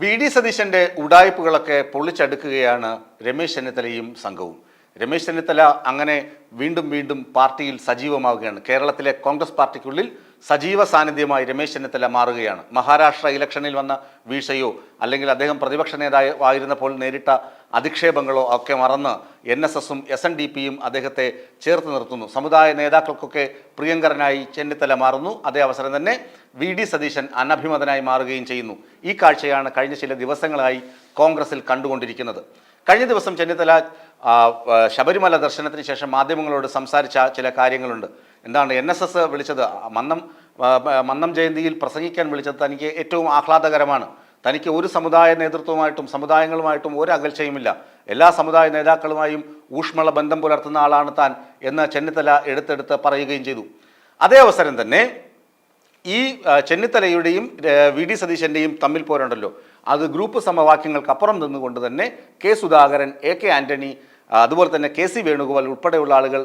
V D സതീശന്റെ ഉഡായിപ്പുകളൊക്കെ പൊള്ളിച്ചടുക്കുകയാണ് രമേശ് ചെന്നിത്തലയും സംഘവും. രമേശ് ചെന്നിത്തല അങ്ങനെ വീണ്ടും വീണ്ടും പാർട്ടിയിൽ സജീവമാവുകയാണ്. കേരളത്തിലെ കോൺഗ്രസ് പാർട്ടിക്കുള്ളിൽ സജീവ സാന്നിധ്യമായി രമേശ് ചെന്നിത്തല മാറുകയാണ്. മഹാരാഷ്ട്ര ഇലക്ഷനിൽ വന്ന വീഴ്ചയോ അല്ലെങ്കിൽ അദ്ദേഹം പ്രതിപക്ഷ നേതാവായിരുന്നപ്പോൾ നേരിട്ട അധിക്ഷേപങ്ങളോ ഒക്കെ മറന്ന് NSSും SNDPയും അദ്ദേഹത്തെ ചേർത്ത് നിർത്തുന്നു. സമുദായ നേതാക്കൾക്കൊക്കെ പ്രിയങ്കരനായി ചെന്നിത്തല മാറുന്നു. അതേ അവസരം തന്നെ വി ഡി സതീശൻ അനഭിമതനായി മാറുകയും ചെയ്യുന്നു. ഈ കാഴ്ചയാണ് കഴിഞ്ഞ ചില ദിവസങ്ങളായി കോൺഗ്രസിൽ കണ്ടുകൊണ്ടിരിക്കുന്നത്. കഴിഞ്ഞ ദിവസം ചെന്നിത്തല ശബരിമല ദർശനത്തിന് ശേഷം മാധ്യമങ്ങളോട് സംസാരിച്ച ചില കാര്യങ്ങളുണ്ട്. എന്താണ് NSS വിളിച്ചത്, മന്നം ജയന്തിയിൽ പ്രസംഗിക്കാൻ വിളിച്ചത് തനിക്ക് ഏറ്റവും ആഹ്ലാദകരമാണ്. തനിക്ക് ഒരു സമുദായ നേതൃത്വമായിട്ടും സമുദായങ്ങളുമായിട്ടും ഒരു അകൽച്ചയുമില്ല, എല്ലാ സമുദായ നേതാക്കളുമായും ഊഷ്മള ബന്ധം പുലർത്തുന്ന ആളാണ് താൻ എന്ന് ചെന്നിത്തല എടുത്തെടുത്ത് പറയുകയും ചെയ്തു. അതേ അവസരം തന്നെ ഈ ചെന്നിത്തലയുടെയും വി ഡി സതീശൻ്റെയും തമ്മിൽ പോരുണ്ടല്ലോ, അത് ഗ്രൂപ്പ് സമവാക്യങ്ങൾക്കപ്പുറം നിന്നുകൊണ്ട് തന്നെ കെ സുധാകരൻ, AK ആൻ്റണി, അതുപോലെ തന്നെ KC വേണുഗോപാൽ ഉൾപ്പെടെയുള്ള ആളുകൾ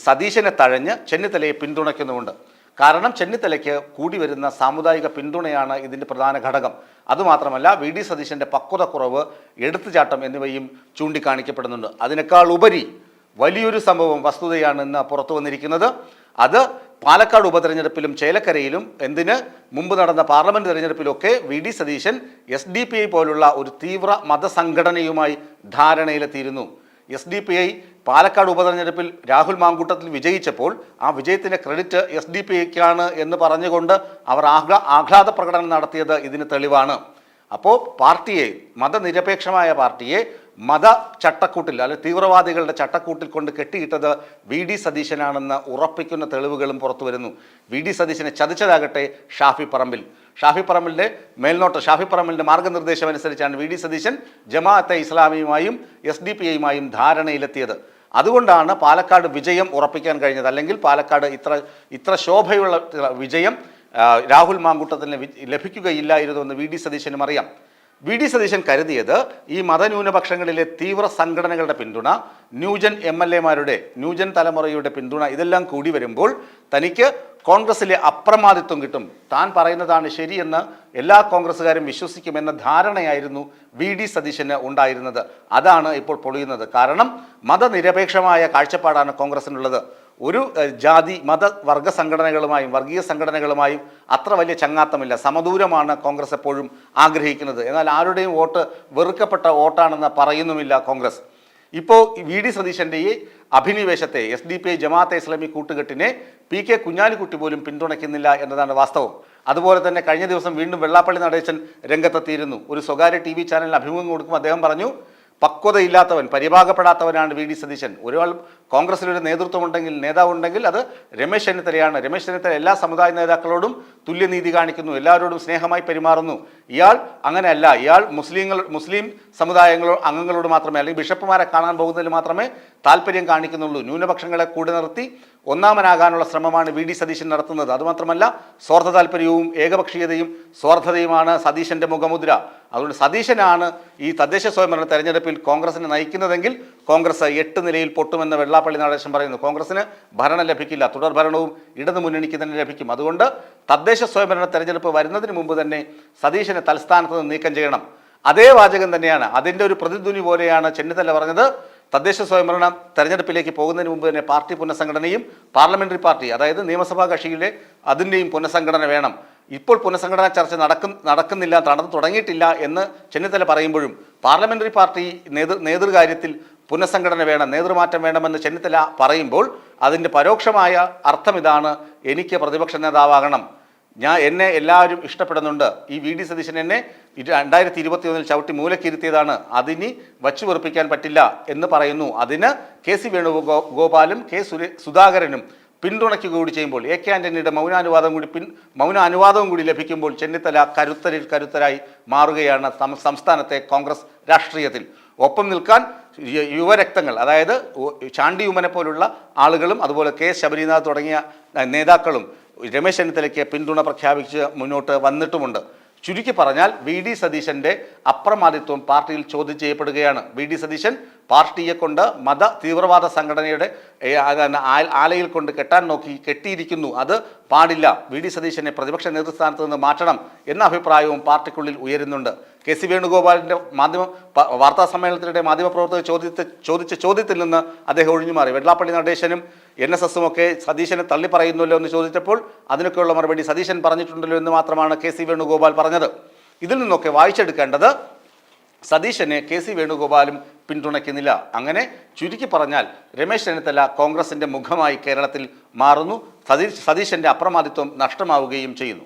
സതീശനെ തഴഞ്ഞ് ചെന്നിത്തലയെ പിന്തുണയ്ക്കുന്നുമുണ്ട്. കാരണം ചെന്നിത്തലയ്ക്ക് കൂടി വരുന്ന സാമുദായിക പിന്തുണയാണ് ഇതിൻ്റെ പ്രധാന ഘടകം. അതുമാത്രമല്ല വി ഡി സതീശൻ്റെ പക്വതക്കുറവ്, എടുത്തുചാട്ടം എന്നിവയും ചൂണ്ടിക്കാണിക്കപ്പെടുന്നുണ്ട്. അതിനേക്കാൾ ഉപരി വലിയൊരു സംഭവം വസ്തുതയാണ് ഇന്ന് പുറത്തു വന്നിരിക്കുന്നത്. അത് പാലക്കാട് ഉപതെരഞ്ഞെടുപ്പിലും ചേലക്കരയിലും മുമ്പ് നടന്ന പാർലമെന്റ് തെരഞ്ഞെടുപ്പിലൊക്കെ വി ഡി സതീശൻ SDPI പോലുള്ള ഒരു തീവ്ര മതസംഘടനയുമായി ധാരണയിലെത്തിയിരുന്നു. SDPI പാലക്കാട് ഉപതെരഞ്ഞെടുപ്പിൽ രാഹുൽ മാങ്കൂട്ടത്തിൽ വിജയിച്ചപ്പോൾ ആ വിജയത്തിൻ്റെ ക്രെഡിറ്റ് SDPIക്കാണ് എന്ന് പറഞ്ഞുകൊണ്ട് അവർ ആഹ്ലാദ പ്രകടനം നടത്തിയത് ഇതിന് തെളിവാണ്. അപ്പോൾ പാർട്ടിയെ, മതനിരപേക്ഷമായ പാർട്ടിയെ മത ചട്ടക്കൂട്ടിൽ അല്ലെങ്കിൽ തീവ്രവാദികളുടെ ചട്ടക്കൂട്ടിൽ കൊണ്ട് കെട്ടിയിട്ടത് വി ഡി സതീശനാണെന്ന് ഉറപ്പിക്കുന്ന തെളിവുകളും പുറത്തു വരുന്നു. വി ഡി സതീശനെ ചതിച്ചതാകട്ടെ ഷാഫി പറമ്പിലിൻ്റെ മേൽനോട്ട, ഷാഫി പറമ്പിലിൻ്റെ മാർഗനിർദ്ദേശം അനുസരിച്ചാണ് വി ഡി സതീശൻ ജമാഅത്തെ ഇസ്ലാമിയുമായും SDPIയുമായും ധാരണയിലെത്തിയത്. അതുകൊണ്ടാണ് പാലക്കാട് വിജയം ഉറപ്പിക്കാൻ കഴിഞ്ഞത്. അല്ലെങ്കിൽ പാലക്കാട് ഇത്ര ശോഭയുള്ള വിജയം രാഹുൽ മാങ്കൂട്ടത്തിന് ലഭിക്കുകയില്ലായിരുന്നു എന്ന് വി ഡി സതീശനും അറിയാം. വി ഡി സതീശൻ കരുതിയത് ഈ മതന്യൂനപക്ഷങ്ങളിലെ തീവ്ര സംഘടനകളുടെ പിന്തുണ, ന്യൂജൻ MLAമാരുടെ, ന്യൂജൻ തലമുറയുടെ പിന്തുണ, ഇതെല്ലാം കൂടി വരുമ്പോൾ തനിക്ക് കോൺഗ്രസിലെ അപ്രമാദിത്വം കിട്ടും, താൻ പറയുന്നതാണ് ശരിയെന്ന് എല്ലാ കോൺഗ്രസ്സുകാരും വിശ്വസിക്കുമെന്ന ധാരണയായിരുന്നു വി ഡി സതീശന് ഉണ്ടായിരുന്നത്. അതാണ് ഇപ്പോൾ പൊളിയുന്നത്. കാരണം മതനിരപേക്ഷമായ കാഴ്ചപ്പാടാണ് കോൺഗ്രസിനുള്ളത്. ഒരു ജാതി മത വർഗ സംഘടനകളുമായും വർഗീയ സംഘടനകളുമായും അത്ര വലിയ ചങ്ങാത്തമില്ല, സമദൂരമാണ് കോൺഗ്രസ് എപ്പോഴും ആഗ്രഹിക്കുന്നത്. എന്നാൽ ആരുടെയും വോട്ട് വെറുക്കപ്പെട്ട വോട്ടാണെന്ന് പറയുന്നുമില്ല കോൺഗ്രസ്. ഇപ്പോൾ വി ഡി സതീശൻ്റെ ഈ അഭിനിവേശത്തെ, SDPI ജമാഅത്തെ ഇസ്ലാമി കൂട്ടുകെട്ടിനെ PK കുഞ്ഞാലിക്കുട്ടി പോലും പിന്തുണയ്ക്കുന്നില്ല എന്നതാണ് വാസ്തവം. അതുപോലെ തന്നെ കഴിഞ്ഞ ദിവസം വീണ്ടും വെള്ളാപ്പള്ളി നടേശൻ രംഗത്തെത്തിയിരുന്നു. ഒരു സ്വകാര്യ TV ചാനലിന് അഭിമുഖം കൊടുക്കുമ്പോൾ അദ്ദേഹം പറഞ്ഞു, പക്വതയില്ലാത്തവൻ, പരിഭാഗപ്പെടാത്തവനാണ് വി ഡി സതീശൻ. ഒരാൾ കോൺഗ്രസിലൊരു നേതാവുണ്ടെങ്കിൽ അത് രമേശ് ചെന്നിത്തലയാണ്. രമേശ് ചെന്നിത്തല എല്ലാ സമുദായ നേതാക്കളോടും തുല്യനീതി കാണിക്കുന്നു, എല്ലാവരോടും സ്നേഹമായി പെരുമാറുന്നു. ഇയാൾ അങ്ങനെയല്ല. ഇയാൾ മുസ്ലിം സമുദായങ്ങളോ അംഗങ്ങളോട് മാത്രമേ, അല്ലെങ്കിൽ ബിഷപ്പുമാരെ കാണാൻ പോകുന്നതിൽ മാത്രമേ താല്പര്യം കാണിക്കുന്നുള്ളൂ. ന്യൂനപക്ഷങ്ങളെ കൂടെ നിർത്തി ഒന്നാമനാകാനുള്ള ശ്രമമാണ് വി ഡി സതീശൻ നടത്തുന്നത്. അതുമാത്രമല്ല, സ്വാർത്ഥ താല്പര്യവും ഏകപക്ഷീയതയും സ്വാർത്ഥതയുമാണ് സതീശൻ്റെ മുഖമുദ്ര. അതുകൊണ്ട് സതീശനാണ് ഈ തദ്ദേശ സ്വയംഭരണ തെരഞ്ഞെടുപ്പിൽ കോൺഗ്രസിനെ നയിക്കുന്നതെങ്കിൽ കോൺഗ്രസ് 8 നിലയിൽ പൊട്ടുമെന്ന് വെള്ളാപ്പള്ളി നടേശൻ പറയുന്നു. കോൺഗ്രസിന് ഭരണം ലഭിക്കില്ല, തുടർ ഭരണവും ഇടതു മുന്നണിക്ക് തന്നെ ലഭിക്കും. അതുകൊണ്ട് തദ്ദേശ സ്വയംഭരണ തെരഞ്ഞെടുപ്പ് വരുന്നതിന് മുമ്പ് തന്നെ സതീശനെ തൽസ്ഥാനത്ത് നിന്ന് നീക്കം ചെയ്യണം. അതേ വാചകം തന്നെയാണ്, അതിൻ്റെ ഒരു പ്രതിധ്വനി പോലെയാണ് ചെന്നിത്തല പറഞ്ഞത്. തദ്ദേശ സ്വയംഭരണ തെരഞ്ഞെടുപ്പിലേക്ക് പോകുന്നതിന് മുമ്പ് തന്നെ പാർട്ടി പുനഃസംഘടനയും പാർലമെന്ററി പാർട്ടി, അതായത് നിയമസഭാ കക്ഷിയിലെ അതിൻ്റെയും പുനഃസംഘടന വേണം. ഇപ്പോൾ പുനഃസംഘടനാ ചർച്ച നടക്കുന്നില്ല, തുടങ്ങിയിട്ടില്ല എന്ന് ചെന്നിത്തല പറയുമ്പോഴും പാർലമെന്ററി പാർട്ടി നേതൃകാര്യത്തിൽ പുനഃസംഘടന വേണം, നേതൃമാറ്റം വേണമെന്ന് ചെന്നിത്തല പറയുമ്പോൾ അതിൻ്റെ പരോക്ഷമായ അർത്ഥം ഇതാണ്: എനിക്ക് പ്രതിപക്ഷ നേതാവാകണം, എന്നെ എല്ലാവരും ഇഷ്ടപ്പെടുന്നുണ്ട്. ഈ വി ഡി സതീശൻ എന്നെ 2021 ചവിട്ടി മൂലക്കിരുത്തിയതാണ്, അതിനി വച്ചു വെറുപ്പിക്കാൻ പറ്റില്ല എന്ന് പറയുന്നു. അതിന് KC വേണുഗോപാലും സുധാകരനും പിന്തുണയ്ക്കുക കൂടി ചെയ്യുമ്പോൾ, AK ആൻ്റണിയുടെ മൗനാനുവാദവും കൂടി ലഭിക്കുമ്പോൾ ചെന്നിത്തല കരുത്തരായി മാറുകയാണ് സംസ്ഥാനത്തെ കോൺഗ്രസ് രാഷ്ട്രീയത്തിൽ. ഒപ്പം നിൽക്കാൻ യുവരക്തങ്ങൾ, അതായത് ചാണ്ടി ഉമ്മനെ പോലുള്ള ആളുകളും അതുപോലെ K ശബരിനാഥ് തുടങ്ങിയ നേതാക്കളും രമേശ് ചെന്നിത്തലയ്ക്ക് പിന്തുണ പ്രഖ്യാപിച്ച് മുന്നോട്ട് വന്നിട്ടുമുണ്ട്. ചുരുക്കി പറഞ്ഞാൽ വി ഡി സതീശൻ്റെ അപ്രമാദിത്വം പാർട്ടിയിൽ ചോദ്യം ചെയ്യപ്പെടുകയാണ്. വി ഡി സതീശൻ പാർട്ടിയെ കൊണ്ട് മത തീവ്രവാദ സംഘടനയുടെ ആലയിൽ കൊണ്ട് കെട്ടാൻ നോക്കി കെട്ടിയിരിക്കുന്നു. അത് പാടില്ല. വി.ഡി. സതീശനെ പ്രതിപക്ഷ നേതൃസ്ഥാനത്ത് നിന്ന് മാറ്റണം എന്ന അഭിപ്രായവും പാർട്ടിക്കുള്ളിൽ ഉയരുന്നുണ്ട്. കെ.സി. വേണുഗോപാലിൻ്റെ വാർത്താ സമ്മേളനത്തിനിടെ മാധ്യമപ്രവർത്തകർ ചോദിച്ച ചോദ്യത്തിൽ നിന്ന് അദ്ദേഹം ഒഴിഞ്ഞുമാറി. വെള്ളാപ്പള്ളി നടേശനും NSSും ഒക്കെ സതീശനെ തള്ളിപ്പറയുന്നല്ലോ എന്ന് ചോദിച്ചപ്പോൾ അതിനൊക്കെയുള്ള മറുപടി സതീശൻ പറഞ്ഞിട്ടുണ്ടല്ലോ എന്ന് മാത്രമാണ് കെ.സി. വേണുഗോപാൽ പറഞ്ഞത്. ഇതിൽ നിന്നൊക്കെ വായിച്ചെടുക്കേണ്ടത് സതീശനെ കെ.സി. വേണുഗോപാലും പിന്തുണയ്ക്കുന്നില്ല. അങ്ങനെ ചുരുക്കി പറഞ്ഞാൽ രമേശ് ചെന്നിത്തല കോൺഗ്രസിൻ്റെ മുഖമായി കേരളത്തിൽ മാറുന്നു. സതീശൻ്റെ അപ്രമാദിത്വം നഷ്ടമാവുകയും ചെയ്യുന്നു.